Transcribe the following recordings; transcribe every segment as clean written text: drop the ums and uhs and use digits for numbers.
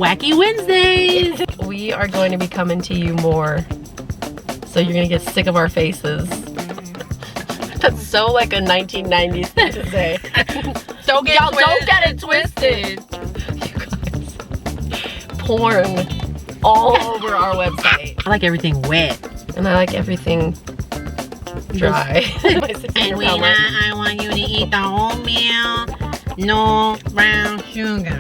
Wacky Wednesdays. We are going to be coming to you more, so you're gonna get sick of our faces. That's so like a 1990s thing to say. Don't get it twisted. You guys, porn all over our website. I like everything wet. And I like everything dry. Edwina, I want you to eat the oatmeal. No brown sugar.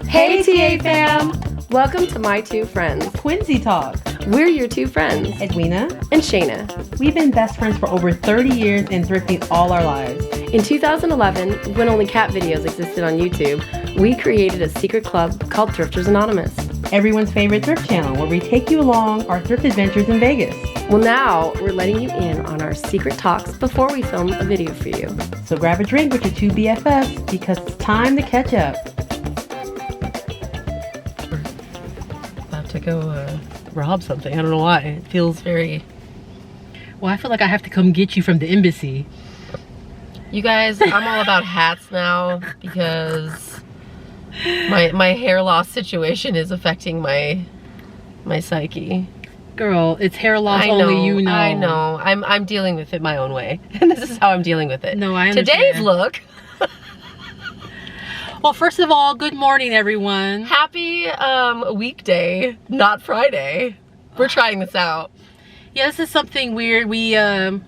Hey TA fam! Welcome to My Two Friends. Quincy Talk. We're your two friends, Edwina and Shana. We've been best friends for over 30 years and thrifting all our lives. In 2011, when only cat videos existed on YouTube, we created a secret club called Thrifters Anonymous. Everyone's favorite thrift channel where we take you along our thrift adventures in Vegas. Well, now we're letting you in on our secret talks before we film a video for you. So grab a drink with your two BFFs because it's time to catch up. About to go rob something. I don't know why. It feels very... Well, I feel like I have to come get you from the embassy. You guys, I'm all about hats now because my hair loss situation is affecting my psyche. Girl, it's hair loss. I know, only you know. I know. I'm dealing with it my own way. And this is how I'm dealing with it. No, I understand. Today's look. Well, first of all, good morning, everyone. Happy weekday, not Friday. We're trying this out. Yeah, this is something weird. We had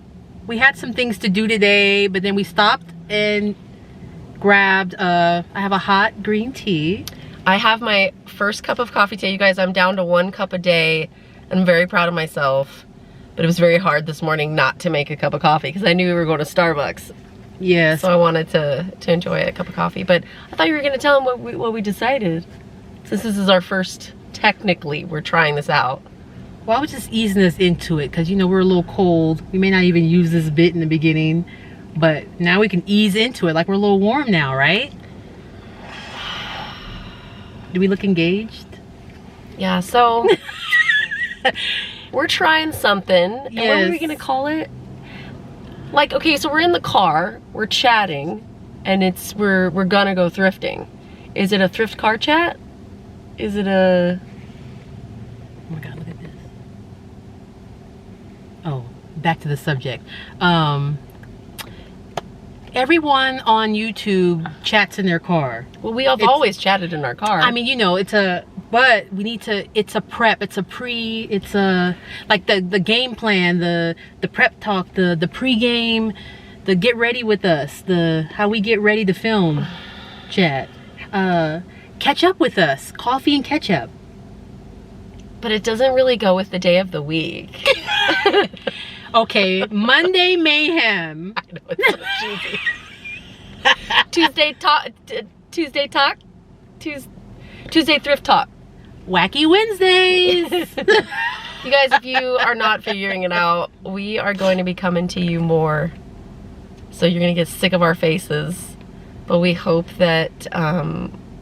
some things to do today, but then we stopped and grabbed I have a hot green tea. I have my first cup of coffee today. You guys, I'm down to 1 cup a day. I'm very proud of myself, but it was very hard this morning not to make a cup of coffee because I knew we were going to Starbucks. Yes. So I wanted to enjoy a cup of coffee, but I thought you were going to tell them what we decided. Since this is our first, technically, we're trying this out. Well, I was just easing us into it because, you know, we're a little cold. We may not even use this bit in the beginning, but now we can ease into it like we're a little warm now, right? Do we look engaged? Yeah, so we're trying something. And Yes. what are we gonna call it? Like, okay, so we're in the car, we're chatting, and we're gonna go thrifting. Is it a thrift car chat? Is it a... Oh my God, look at this. Oh, back to the subject. Everyone on YouTube chats in their car. Well, we have always chatted in our car. I mean, you know, but we need to, it's a prep, it's a, like the game plan, the prep talk, the pre-game, the get ready with us, how we get ready to film chat. Catch up with us, coffee and ketchup. But it doesn't really go with the day of the week. Okay, Monday mayhem. I know, it's so cheesy. Tuesday thrift talk. Wacky Wednesdays. You guys, if you are not figuring it out, we are going to be coming to you more. So you're going to get sick of our faces. But we hope that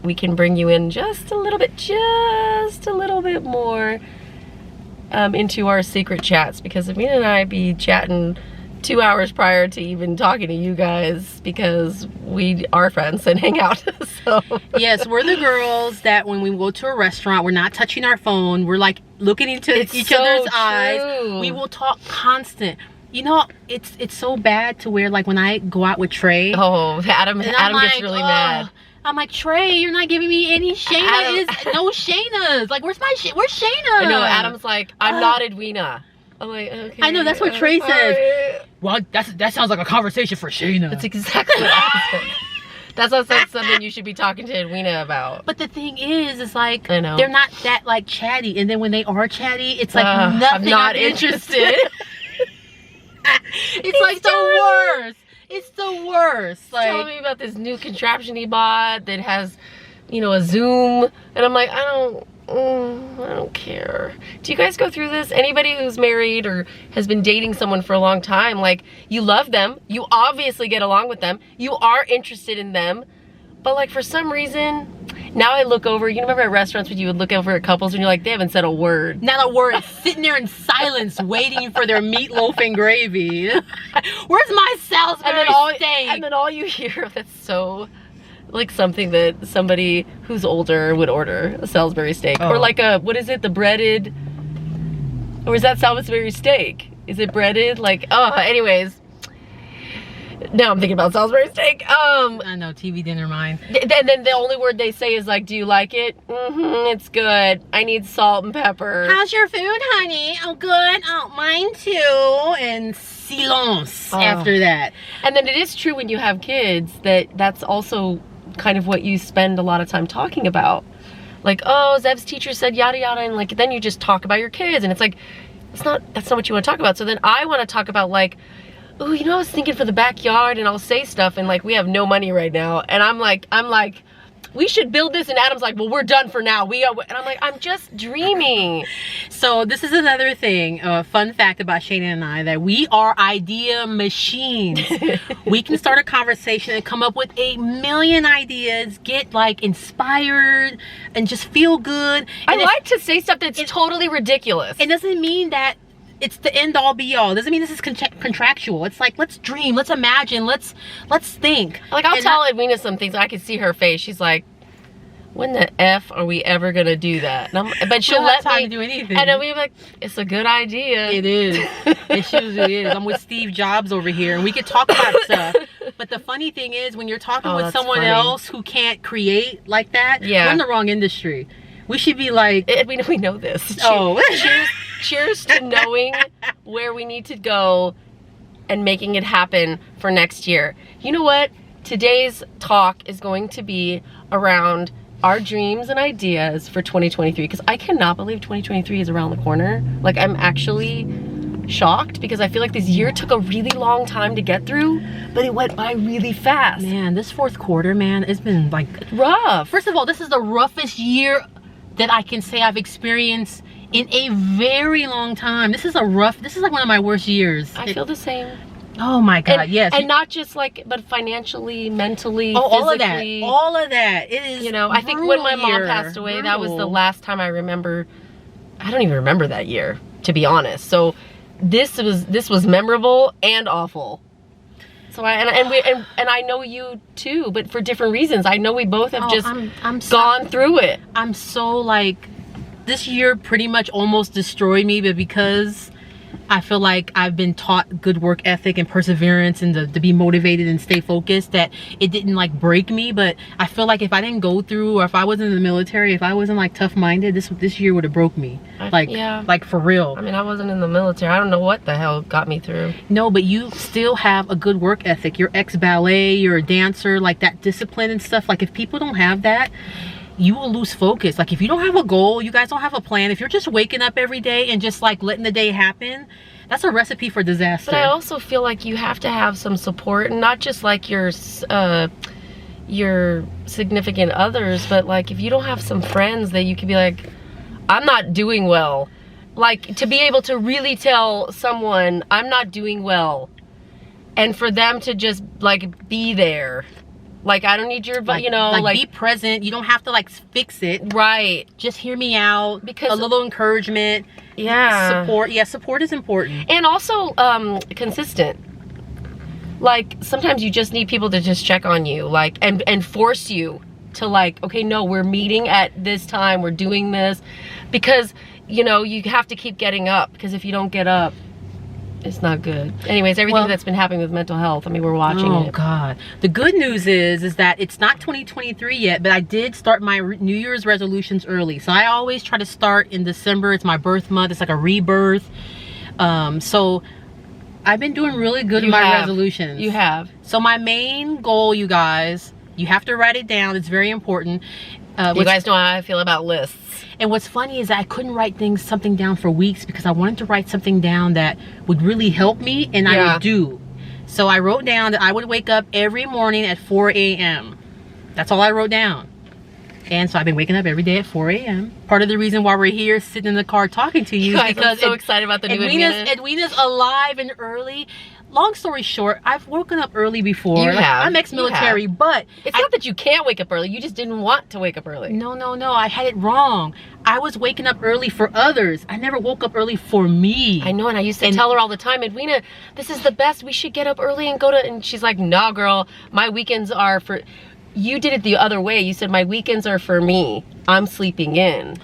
we can bring you in just a little bit more into our secret chats. Because Amina and I be chatting 2 hours prior to even talking to you guys because we are friends and hang out. So yes, we're the girls that when we go to a restaurant, we're not touching our phone. We're like looking into each other's eyes. We will talk constant. You know, it's so bad to where like when I go out with Trey. Oh, Adam gets really mad. I'm like, Trey, you're not giving me any Shana. No Shanas. Like, where's Shana? I know, Adam's like, I'm not Edwina. I'm like, okay. I know, that's what Trey says. Well, that sounds like a conversation for Shana. That's exactly what I said. That's also something you should be talking to Edwina about. But the thing is like, I know. They're not that like chatty. And then when they are chatty, it's like nothing. I'm not interested. It's like the worst. It's the worst. Like, telling me about this new contraption he bought that has, you know, a Zoom, and I'm like, I don't care. Do you guys go through this? Anybody who's married or has been dating someone for a long time, like, you love them, you obviously get along with them, you are interested in them, but like for some reason, now I look over, you remember at restaurants when you would look over at couples and you're like, they haven't said a word. Not a word, sitting there in silence waiting for their meatloaf and gravy. Where's my Salisbury steak? And then all you hear that's so like something that somebody who's older would order, a Salisbury steak. Or like a, what is it, the breaded, or is that Salisbury steak? Is it breaded? Like, anyways. Now I'm thinking about Salisbury steak. I know, TV dinner mine. And then the only word they say is like, do you like it? It's good. I need salt and pepper. How's your food, honey? Oh, good. Oh, mine too. And silence after that. And then it is true when you have kids that's also kind of what you spend a lot of time talking about. Like, oh, Zev's teacher said yada yada, and like then you just talk about your kids, and it's like, that's not what you want to talk about. So then I want to talk about like, oh, you know, I was thinking for the backyard, and I'll say stuff, and like we have no money right now, and I'm like, we should build this, and Adam's like, well, we're done for now. And I'm like, I'm just dreaming. So this is another thing, fun fact about Shana and I, that we are idea machines. We can start a conversation and come up with 1,000,000 ideas, get like inspired, and just feel good. I like to say stuff that's totally ridiculous. It doesn't mean that it's the end all be all. It doesn't mean this is contractual. It's like, let's dream, let's imagine, let's think. Like, I'll tell Edwina some things. I can see her face. She's like, when the F are we ever gonna do that? But she'll let me do anything. And then we're like, it's a good idea. It is. It usually is. I'm with Steve Jobs over here, and we could talk about stuff. But the funny thing is, when you're talking with someone else who can't create like that, we're in the wrong industry. We should be like, we know this. Cheers to knowing where we need to go and making it happen for next year. You know what? Today's talk is going to be around our dreams and ideas for 2023, because I cannot believe 2023 is around the corner. Like, I'm actually shocked because I feel like this year took a really long time to get through, but it went by really fast. Man, this fourth quarter, man, it's been like rough. First of all, this is the roughest year that I can say I've experienced in a very long time. This is like one of my worst years. I feel the same. Oh my God, yes. And not just like, but financially, mentally, physically. All of that. It is, you know, I think when my mom passed away, that was the last time I remember. I don't even remember that year, to be honest. So this was memorable and awful. So I know you too, but for different reasons. I know we both have I'm gone through it. I'm so like, this year pretty much almost destroyed me, but because I feel like I've been taught good work ethic and perseverance and to be motivated and stay focused, that it didn't like break me. But I feel like if I didn't go through, or if I wasn't in the military, if I wasn't like tough-minded, this year would have broke me. Like for real. I mean, I wasn't in the military. I don't know what the hell got me through. No, but you still have a good work ethic. You're ex-ballet, you're a dancer, like that discipline and stuff. Like, if people don't have that, you will lose focus. Like, if you don't have a goal, you guys don't have a plan, if you're just waking up every day and just like letting the day happen, that's a recipe for disaster. But I also feel like you have to have some support, and not just like your significant others, but like if you don't have some friends that you can be like, I'm not doing well, like to be able to really tell someone I'm not doing well, and for them to just like be there. Like, I don't need your, you know, like be present. You don't have to like fix it. Right. Just hear me out. Because a little encouragement. Yeah. Support. Yeah, support is important. And also consistent. Like, sometimes you just need people to just check on you, like, and force you to like, okay, no, we're meeting at this time, we're doing this, because, you know, you have to keep getting up, because if you don't get up, it's not good. Anyways, everything that's been happening with mental health, I mean, we're watching it. Oh God. The good news is that it's not 2023 yet, but I did start my New Year's resolutions early. So I always try to start in December. It's my birth month. It's like a rebirth. So I've been doing really good with my resolutions. You have. So my main goal, you guys, you have to write it down. It's very important. You guys know how I feel about lists. And what's funny is that I couldn't write something down for weeks, because I wanted to write something down that would really help me, and I would do. So I wrote down that I would wake up every morning at 4 a.m. That's all I wrote down. And so I've been waking up every day at 4 a.m. Part of the reason why we're here sitting in the car talking to you is because I'm so excited about the new Edwina's alive and early. Long story short, I've woken up early before. I'm ex-military, but it's not that you can't wake up early. You just didn't want to wake up early. No. I had it wrong. I was waking up early for others. I never woke up early for me. I know, and I used to tell her all the time, Edwina, this is the best. We should get up early and go to. And she's like, nah, girl. My weekends are for. you did it the other way. You said my weekends are for me. I'm sleeping in.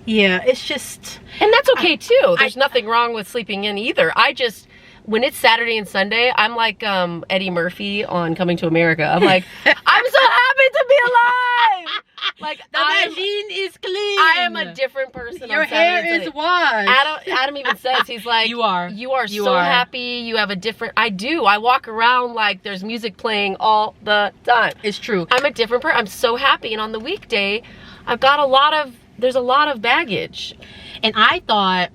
Yeah, it's just... And that's okay too. There's nothing wrong with sleeping in either. I just, when it's Saturday and Sunday, I'm like Eddie Murphy on Coming to America. I'm like, I'm so happy to be alive. Like the machine is clean. I am a different person. Your on Saturday hair and is Sunday. washed. Adam even says, he's like, you are so happy. You have a different, I do. I walk around like there's music playing all the time. It's true. I'm a different person. I'm so happy. And on the weekday, I've got there's a lot of baggage. And I thought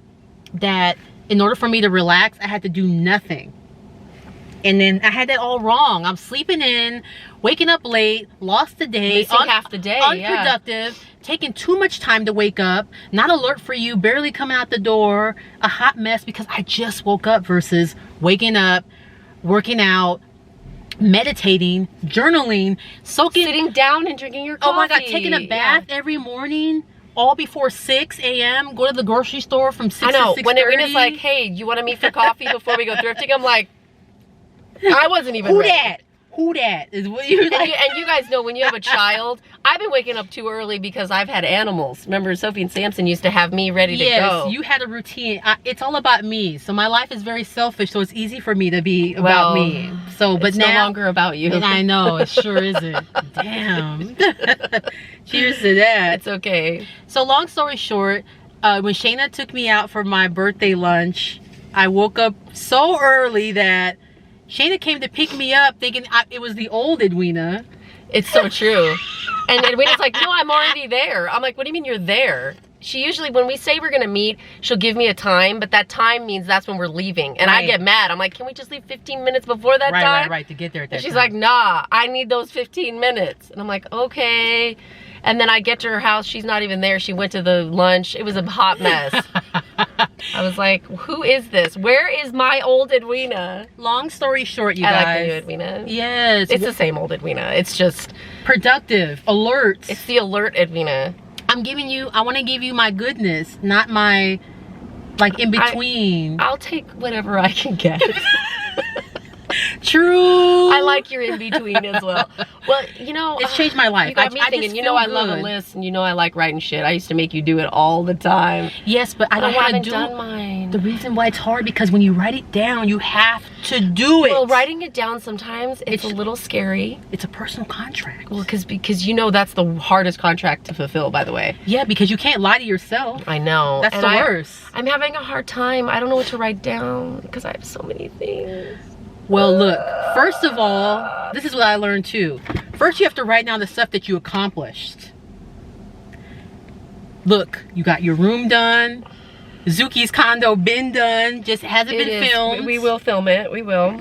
that in order for me to relax, I had to do nothing. And then I had that all wrong. I'm sleeping in, waking up late, lost the day, missing half the day, unproductive, taking too much time to wake up, not alert for you, barely coming out the door, a hot mess because I just woke up versus waking up, working out, meditating, journaling, sitting down and drinking your coffee. Oh my God, taking a bath every morning. All before 6 a.m. Go to the grocery store from 6 to 6:30. When Irina's like, hey, you want to meet for coffee before we go thrifting? I'm like, I wasn't even ready. Who that is what you're like. And you guys know when you have a child, I've been waking up too early because I've had animals. Remember, Sophie and Samson used to have me ready to go. Yes, you had a routine. It's all about me. So my life is very selfish. So it's easy for me to be about me. So, but it's now, no longer about you. And I know it sure isn't. Damn. Cheers to that. It's okay. So long story short, when Shana took me out for my birthday lunch, I woke up so early that Shana came to pick me up thinking it was the old Edwina. It's so true. And Edwina's like, no, I'm already there. I'm like, what do you mean you're there? She usually, when we say we're going to meet, she'll give me a time, but that time means that's when we're leaving. And I get mad. I'm like, can we just leave 15 minutes before that time? Right, to get there at that time. She's like, nah, I need those 15 minutes. And I'm like, okay. And then I get to her house. She's not even there. She went to the lunch. It was a hot mess. I was like, who is this? Where is my old Edwina? Long story short, you guys. I like the new Edwina. Yes. It's the same old Edwina. It's just... productive, alert. It's the alert Edwina. I want to give you my goodness, not my, like, in between. I'll take whatever I can get. True. I like your in between as well. Well, you know, it's changed my life. You got me thinking, you know, I love a list, and you know, I like writing shit. I used to make you do it all the time. Yes, but I don't want to do done mine. The reason why it's hard because when you write it down, you have to do it. Well, writing it down sometimes it's a little scary. It's a personal contract. Well, because you know that's the hardest contract to fulfill, by the way. Yeah, because you can't lie to yourself. I know. That's the worst. I'm having a hard time. I don't know what to write down because I have so many things. Well, look, first of all, this is what I learned too. First, you have to write down the stuff that you accomplished. Look, you got your room done. Zuki's condo been done, just hasn't been filmed. We will film it, we will.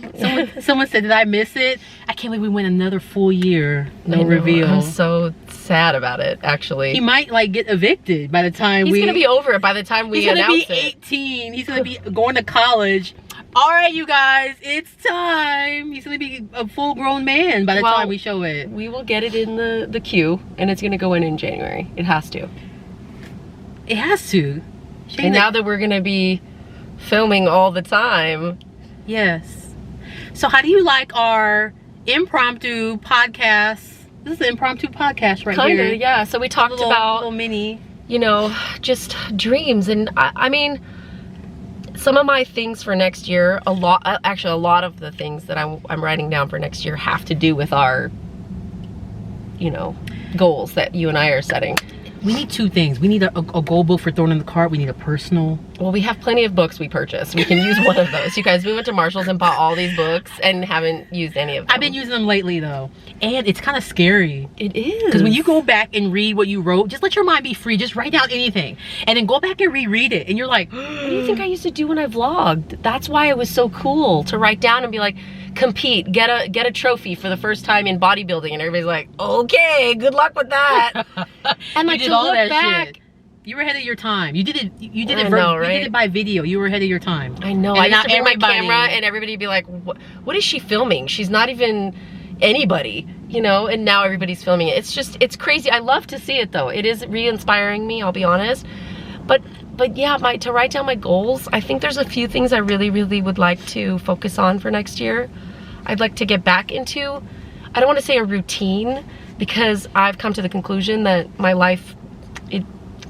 Someone said, did I miss it? I can't believe we went another full year. No reveal. I'm so sad about it, actually. He might like get evicted by the time He's gonna be over it by the time we announce it. He's gonna be 18. He's gonna be going to college. All right, you guys, it's time. He's gonna be a full-grown man by the time we show it. We will get it in the queue, and it's gonna go in January. It has to. It has to. And now that we're gonna be filming all the time. Yes. So how do you like our impromptu podcast? This is an impromptu podcast right here. Kinda, yeah. So we talked about little mini, you know, just dreams. And I mean, some of my things for next year, actually a lot of the things that I'm writing down for next year have to do with our, you know, goals that you and I are setting. We need two things. We need a goal book for throwing in the cart. We need a personal. Well, we have plenty of books we purchased. We can use one of those. You guys, we went to Marshall's and bought all these books and haven't used any of them. I've been using them lately though. And it's kind of scary. It is. Because when you go back and read what you wrote, just let your mind be free. Just write down anything. And then go back and reread it. And you're like, what do you think I used to do when I vlogged? That's why it was so cool to write down and be like, compete, get a trophy for the first time in bodybuilding. And everybody's like, okay, good luck with that. And like, you did all that shit. You were ahead of your time. You did it. You did it. Right? You did it by video. You were ahead of your time. I know. And I used to bring my camera, and everybody would be like, "What is she filming? She's not even anybody, you know." And now everybody's filming it. It's crazy. I love to see it though. It is re-inspiring me. I'll be honest. But yeah, to write down my goals. I think there's a few things I really would like to focus on for next year. I'd like to get back into. I don't want to say a routine, because I've come to the conclusion that my life,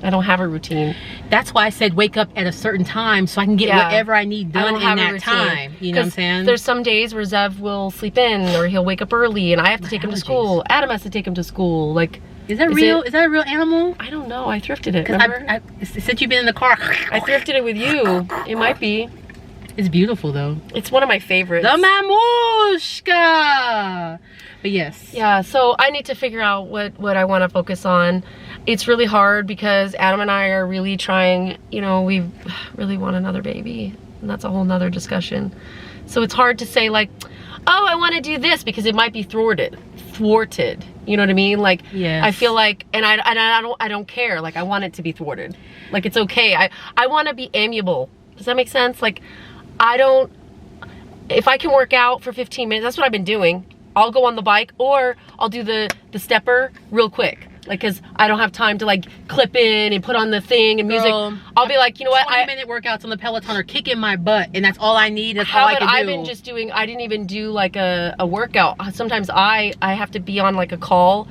I don't have a routine. That's why I said wake up at a certain time so I can get whatever I need done in that time. You know what I'm saying? There's some days where Zev will sleep in or he'll wake up early and I have to take him to school. Adam has to take him to school. Like, is that real? Is that a real animal? I don't know. I thrifted it. Remember? Since you've been in the car. I thrifted it with you. It might be. It's beautiful though. It's one of my favorites. The mamushka. But yes. Yeah, so I need to figure out what I want to focus on. It's really hard because Adam and I are really trying, you know, we really want another baby. And that's a whole nother discussion. So it's hard to say like, oh, I want to do this because it might be thwarted. You know what I mean? Like, yes. I feel like, and I don't care. Like, I want it to be thwarted. Like, it's okay. I want to be amiable. Does that make sense? Like, if I can work out for 15 minutes, that's what I've been doing. I'll go on the bike or I'll do the stepper real quick. Like, cause I don't have time to like clip in and put on the thing and music. Girl, I'll be like, you know what? 20-minute workouts on the Peloton are kicking my butt and that's all I need. That's all I can do. I've been just doing, I didn't even do like a workout. Sometimes I have to be on like a call,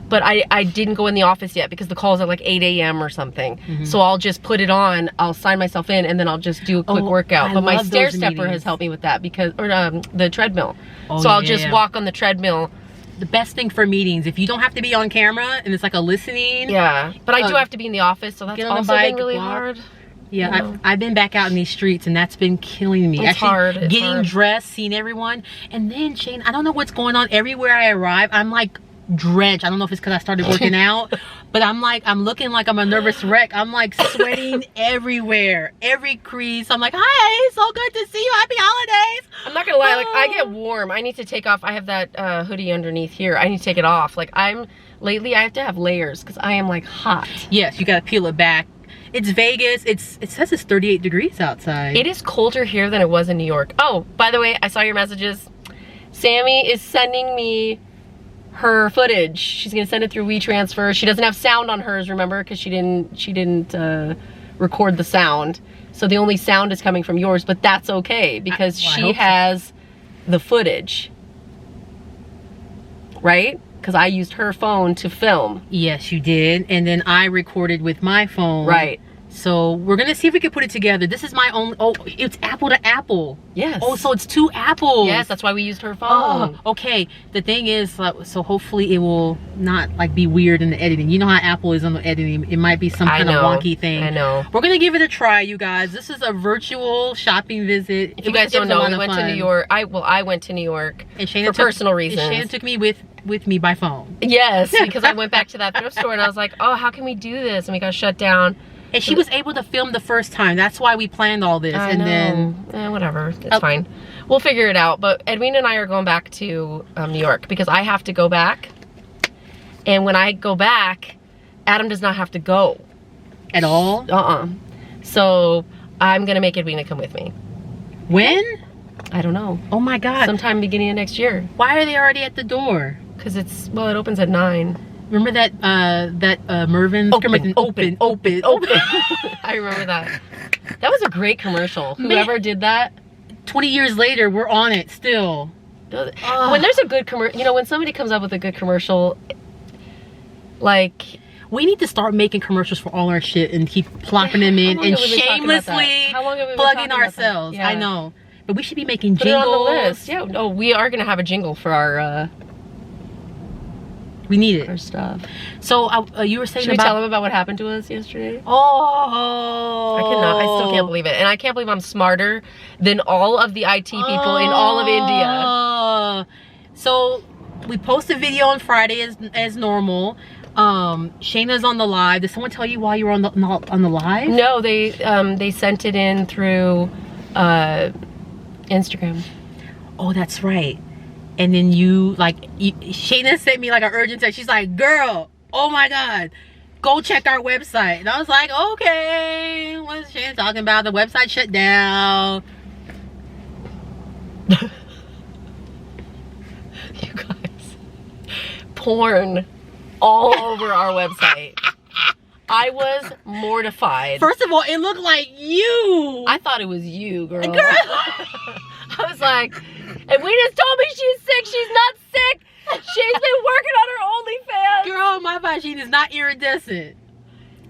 but I didn't go in the office yet because the call's at like 8 a.m. or something. So I'll just put it on, I'll sign myself in and then I'll just do a quick workout. But my stair stepper has helped me with that because, or the treadmill. So I'll just walk on the treadmill. The best thing for meetings, if you don't have to be on camera and it's like a listening. Yeah, but I do have to be in the office, so that's also been really hard. Yeah, you know? I've been back out in these streets and that's been killing me. It's hard. It's getting hard. dressed, seeing everyone. And then Shane, I don't know what's going on. Everywhere I arrive, I'm like drenched. I don't know if it's because I started working out, but I'm looking like I'm a nervous wreck. I'm like sweating everywhere, every crease. I'm like, hi, so good to see you. Happy holidays. I'm not gonna lie, like I get warm. I need to take off. I have that hoodie underneath here. I need to take it off. Like lately I have to have layers because I am like hot. Yes, you gotta peel it back. It's Vegas. It says it's 38 degrees outside. It is colder here than it was in New York. Oh, by the way, I saw your messages. Sammy is sending me her footage. She's gonna send it through WeTransfer. She doesn't have sound on hers, remember, because she didn't record the sound. So the only sound is coming from yours, but that's okay because she has the footage, right? Because I used her phone to film. Yes, you did, and then I recorded with my phone. Right. So we're gonna see if we can put it together. This is my own. Oh, it's Apple to Apple. Yes. Oh, so it's 2 apples. Yes, that's why we used her phone. Oh, okay. The thing is, so hopefully it will not like be weird in the editing. You know how Apple is on the editing. It might be some kind of wonky thing. I know. We're gonna give it a try, you guys. This is a virtual shopping visit. If you guys don't know, we went to New York. I went to New York and Shana for personal reasons. And Shana took me with me by phone. Yes, because I went back to that thrift store and I was like, oh, how can we do this? And we got shut down. And she was able to film the first time. That's why we planned all this. Then whatever, it's fine. We'll figure it out. But Edwina and I are going back to New York because I have to go back. And when I go back, Adam does not have to go. At all? So I'm gonna make Edwina come with me. When? I don't know. Oh my God. Sometime beginning of next year. Why are they already at the door? Because it opens at 9. Remember that Mervin's open. I remember that. That was a great commercial. Whoever did that. 20 years later, we're on it still. When there's a good commercial, you know, when somebody comes up with a good commercial, like, we need to start making commercials for all our shit and keep plopping them in and shamelessly plugging ourselves. Yeah. I know, but we should be making jingles. Put it on the list. Yeah. No, we are gonna have a jingle for our. We need it. Our stuff. So you were saying Should we tell them about what happened to us yesterday? Oh. I cannot. I still can't believe it. And I can't believe I'm smarter than all of the IT people in all of India. So we post a video on Friday as normal. Shana's on the live. Did someone tell you why you were on the live? No, they sent it in through Instagram. Oh, that's right. And then Shana sent me like an urgent text. She's like, girl, oh my God, go check our website. And I was like, okay, what's Shana talking about? The website shut down. You guys, porn all over our website. I was mortified. First of all, it looked like you. I thought it was you, girl. I was like, and we just told me she's sick. She's not sick. She's been working on her OnlyFans. Girl, my vagina is not iridescent.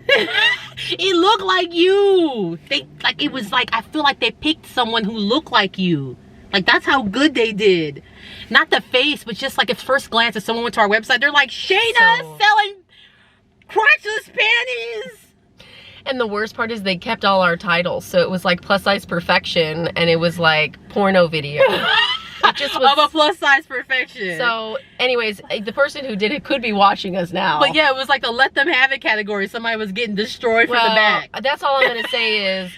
It looked like you. It was like, I feel like they picked someone who looked like you. Like, that's how good they did. Not the face, but just like at first glance, if someone went to our website, they're like, Shana selling crotchless panties. And the worst part is they kept all our titles. So it was like plus size perfection and it was like porno video. It just was of a plus size perfection. So anyways, the person who did it could be watching us now. But yeah, it was like the let them have it category. Somebody was getting destroyed from the back. That's all I'm gonna say is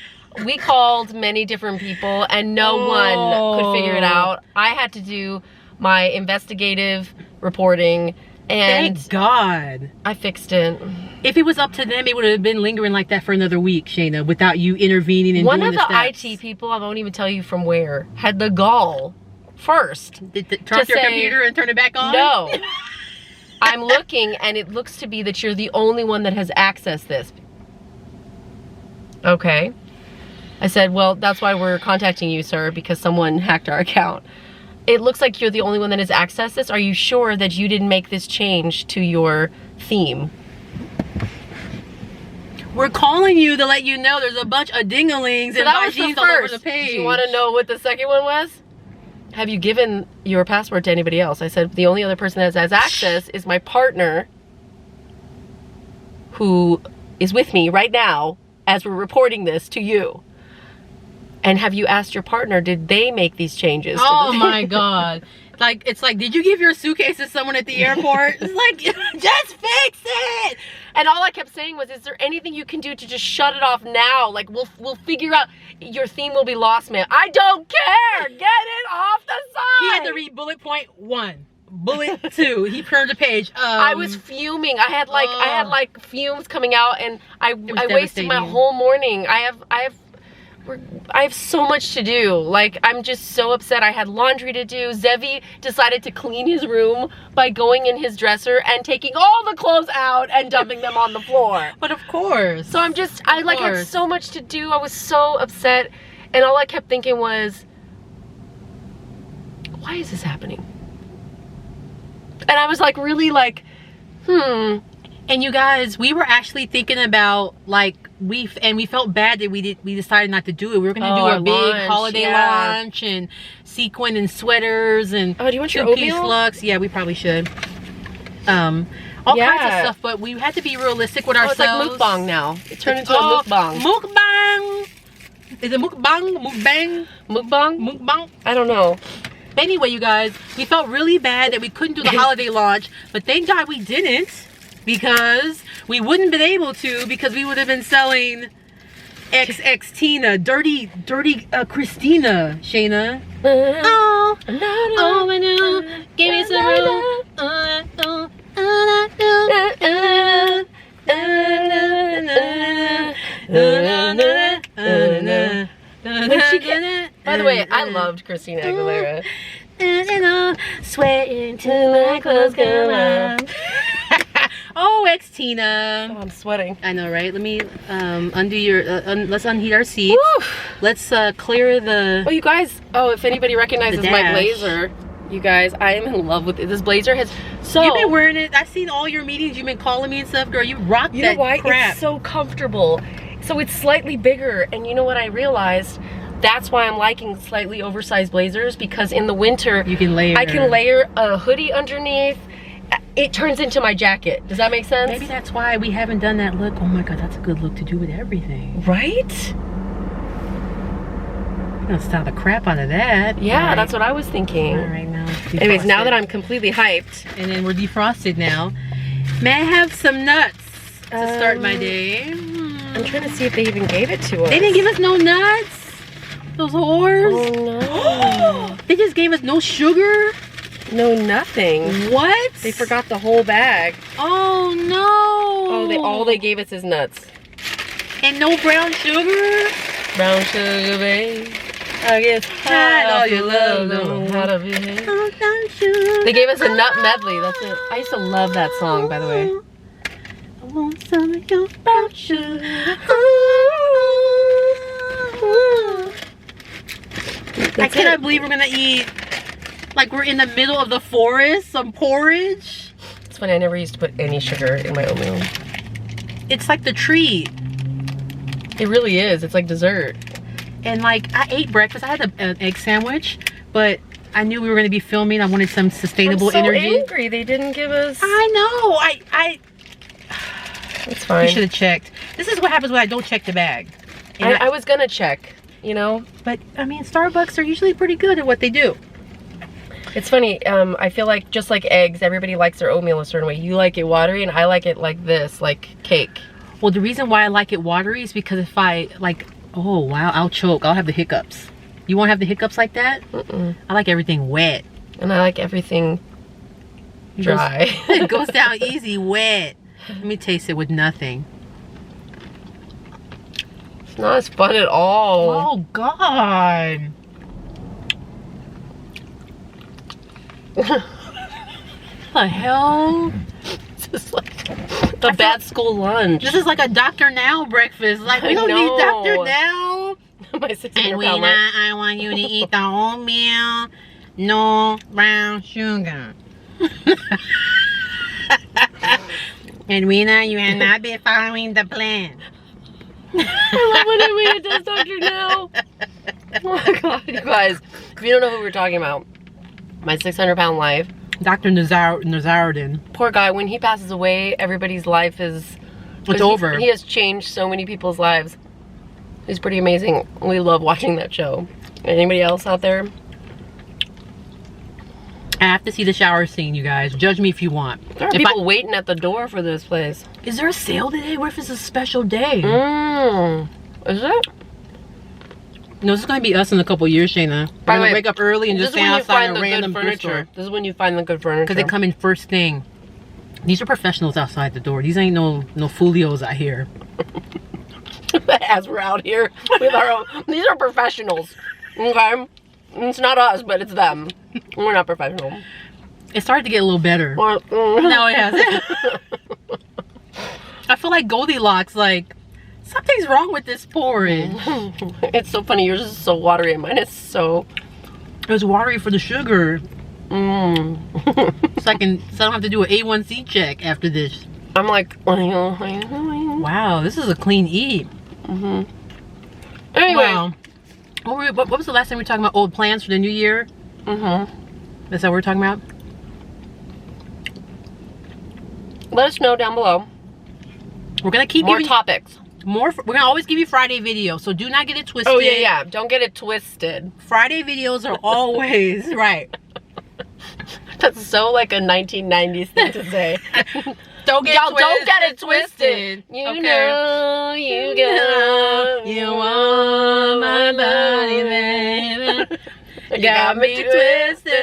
we called many different people and no one could figure it out. I had to do my investigative reporting and thank God I fixed it. If it was up to them, it would have been lingering like that for another week, Shana, without you intervening and one doing of the steps. IT people, I won't even tell you from where, had the gall first. Turn off your computer and turn it back on? No. I'm looking and it looks to be that you're the only one that has accessed this. Okay. I said, well, that's why we're contacting you, sir, because someone hacked our account. It looks like you're the only one that has accessed this. Are you sure that you didn't make this change to your theme? We're calling you to let you know there's a bunch of dingalings and vagines all over the page. Do you want to know what the second one was? Have you given your password to anybody else? I said, the only other person that has access is my partner who is with me right now as we're reporting this to you. And have you asked your partner, did they make these changes? Oh my God. It's like, did you give your suitcase to someone at the airport? It's like, just fix it. And all I kept saying was, is there anything you can do to just shut it off now? Like, we'll figure out, your theme will be lost, man. I don't care. Get it off the side. He had to read bullet point 1. Bullet 2. He turned the page. I was fuming. I had like fumes coming out and I wasted my whole morning. I have so much to do. Like, I'm just so upset. I had laundry to do. Zevi decided to clean his room by going in his dresser and taking all the clothes out and dumping them on the floor. But of course. So I had so much to do. I was so upset. And all I kept thinking was, why is this happening? And I was like, really like, And you guys, we were actually thinking about like we felt bad that we decided not to do it. We were gonna do a big holiday launch and sequin and sweaters and do you want your two-piece oatmeal? looks. Yeah, we probably should. All kinds of stuff, but we had to be realistic with ourselves. It's like mukbang now. It turned into a mukbang. Mukbang. Is it mukbang? Mukbang? Mukbang? Mukbang? I don't know. Anyway, you guys, we felt really bad that we couldn't do the holiday launch, but thank God we didn't. Because we wouldn't been able to, because we would have been selling XX Tina, dirty Christina, Shana. Oh, I know. Give me some room. By the way, I loved Christina Aguilera. Sweating till my clothes come out. Oh, Tina. Oh, I'm sweating. I know, right? Let me undo your. Let's unheat our seats. Woo! Let's clear the. Oh, you guys. Oh, if anybody recognizes my dash. blazer, you guys, I am in love with it. This blazer has. So You've been wearing it. I've seen all your meetings. You've been calling me and stuff, girl. You rock that. You know why? Crap. It's so comfortable. So it's slightly bigger, and you know what I realized? That's why I'm liking slightly oversized blazers, because in the winter You can layer. I can layer a hoodie underneath. It turns into my jacket. Does that make sense? Maybe that's why we haven't done that look. Oh my God, that's a good look to do with everything. Right? We're gonna style the crap out of that. Yeah, Right. that's what I was thinking. All right, now. let's Anyways, now defrost that it. I'm completely hyped. And then we're defrosted now. May I have some nuts to start my day? I'm trying to see if they even gave it to us. They didn't give us no nuts. Those whores. Oh no. They just gave us no sugar. No, nothing. What? They forgot the whole bag. Oh no. Oh, all they gave us is nuts. And no brown sugar. Brown sugar, babe. I guess Hide all your love, no. out of your head. Oh, brown sugar. They gave us a nut medley. That's it. I used to love that song, by the way. I want some of your brown sugar. I cannot believe we're gonna eat Like we're in the middle of the forest, some porridge. It's funny, I never used to put any sugar in my oatmeal. It's like the treat. It really is. It's like dessert. And like, I ate breakfast. I had an egg sandwich, but I knew we were going to be filming. I wanted some sustainable energy. I'm so angry they didn't give us... I know. It's fine. You should have checked. This is what happens when I don't check the bag. I was going to check, you know? But, I mean, Starbucks are usually pretty good at what they do. It's funny. I feel like just like eggs, everybody likes their oatmeal a certain way. You like it watery, and I like it like this, like cake. Well, the reason why I like it watery is because if I, like, oh, wow, I'll choke. I'll have the hiccups. You won't have the hiccups like that? Mm-mm. I like everything wet. And I like everything dry. It goes down easy, wet. Let me taste it with nothing. It's not as fun at all. Oh, God. The hell? This is like the bad school lunch. This is like a Dr. Now breakfast. Like, we don't need Dr. Now. My 600 And pound life. I want you to eat the oatmeal. No brown sugar. And Rena, you have not been following the plan. I love when I wait it does Dr. Now. Oh my god, you guys. If you don't know who we're talking about, my 600 pound life. Dr. Nazaruddin. Poor guy, when he passes away, everybody's life is... It's over. He has changed so many people's lives. He's pretty amazing. We love watching that show. Anybody else out there? I have to see the shower scene, you guys. Judge me if you want. There are people waiting at the door for this place. Is there a sale today? What if it's a special day? Is it? No, this is going to be us in a couple years, Shana. We're going to wake up early and just stand outside a random thrift store. This is when you find the good furniture. Because they come in first thing. These are professionals outside the door. These ain't no folios out here. As we're out here with our own. These are professionals. Okay? It's not us, but it's them. We're not professional. It started to get a little better. No, it hasn't. I feel like Goldilocks, like, something's wrong with this porridge. It's so funny. Yours is so watery and mine is so... It was watery for the sugar. So I don't have to do an A1C check after this. I'm like... Wow, this is a clean eat. Anyway. Wow. What was the last time we were talking about? Old plans for the new year? That's what we're talking about? Let us know down below. We're going to keep more topics. We're going to always give you Friday videos, so do not get it twisted. Oh, yeah. Don't get it twisted. Friday videos are always, right. That's so like a 1990s thing to say. Don't get it twisted. You know, you got you want my body, baby. Got me twisted.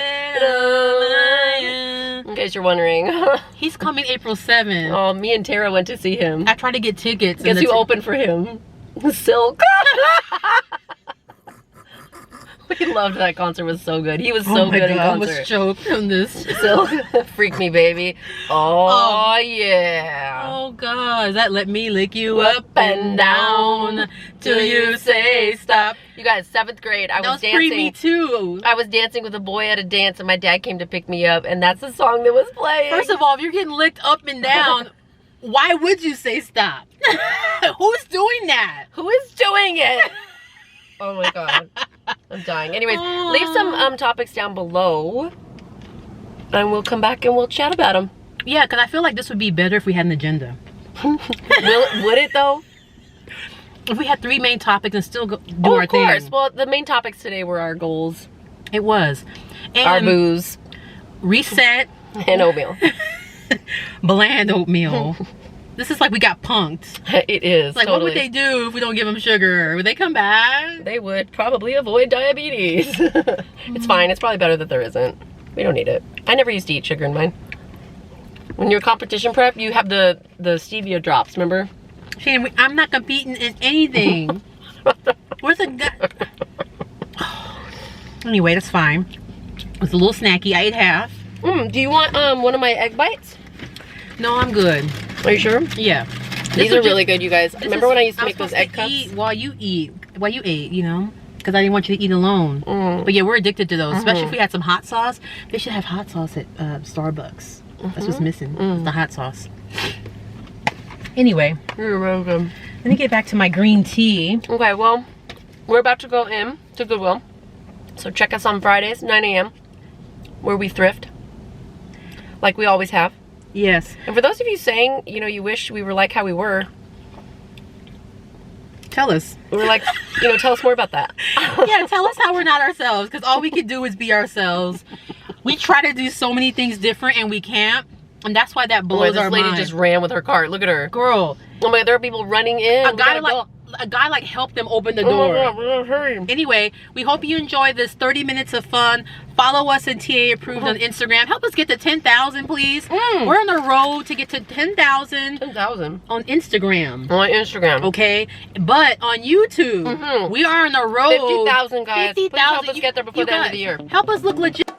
In case you're wondering. He's coming April 7th. Oh, me and Tara went to see him. I tried to get tickets. Guess who opened for him? Silk. We loved that concert. It was so good. He was so good in concert. I was choked on this. Silk. Freak me, baby. Oh, yeah. Oh, God. That let me lick you up and down till you say stop. You guys, 7th grade, I was dancing. Me too. I was dancing with a boy at a dance, and my dad came to pick me up, and that's the song that was playing. First of all, if you're getting licked up and down, why would you say stop? Who's doing that? Who is doing it? Oh my God. I'm dying. Anyways, leave some topics down below, and we'll come back and we'll chat about them. Yeah, because I feel like this would be better if we had an agenda. Would it though? If we had 3 main topics and still do our thing. Of course. Well, the main topics today were our goals. It was. And our booze. Reset. And oatmeal. Bland oatmeal. This is like we got punked. It is. Like, totally. what would they do if we don't give them sugar? Would they come back? They would probably avoid diabetes. It's fine. It's probably better that there isn't. We don't need it. I never used to eat sugar in mine. When you're competition prep, you have the stevia drops, remember? Shane, I'm not competing in anything. Where's the guy? Anyway, that's fine. It's a little snacky. I ate half. Do you want one of my egg bites? No, I'm good. Are you sure? Yeah. These are really good, you guys. Remember when I used to make those egg cups? Eat while you ate, you know? because I didn't want you to eat alone. Mm. But yeah, we're addicted to those, especially if we had some hot sauce. They should have hot sauce at Starbucks. That's what's missing, is the hot sauce. Anyway, You're welcome. let me get back to my green tea. Okay, well, we're about to go in to Goodwill. So check us on Fridays, 9 a.m., where we thrift, like we always have. Yes. And for those of you saying, you know, you wish we were like how we were, Tell us. we're like, you know, tell us more about that. Yeah, tell us how we're not ourselves, because all we can do is be ourselves. We try to do so many things different and we can't, and that's why that blows This our lady mind. just ran with her cart. Look at her. Girl, Oh my God, there are people running in. a We guy gotta go. like helped them open the Oh door. my God, we're gonna hurry. Anyway, we hope you enjoy this 30 minutes of fun. Follow us at TA Approved on Instagram. Help us get to 10,000, please. We're on the road to get to 10,000 10,000 on Instagram. on Instagram. Okay, but on YouTube, we are on the road. 50,000, guys. Please help us get there before You the end of guys, the year. Help us look legit.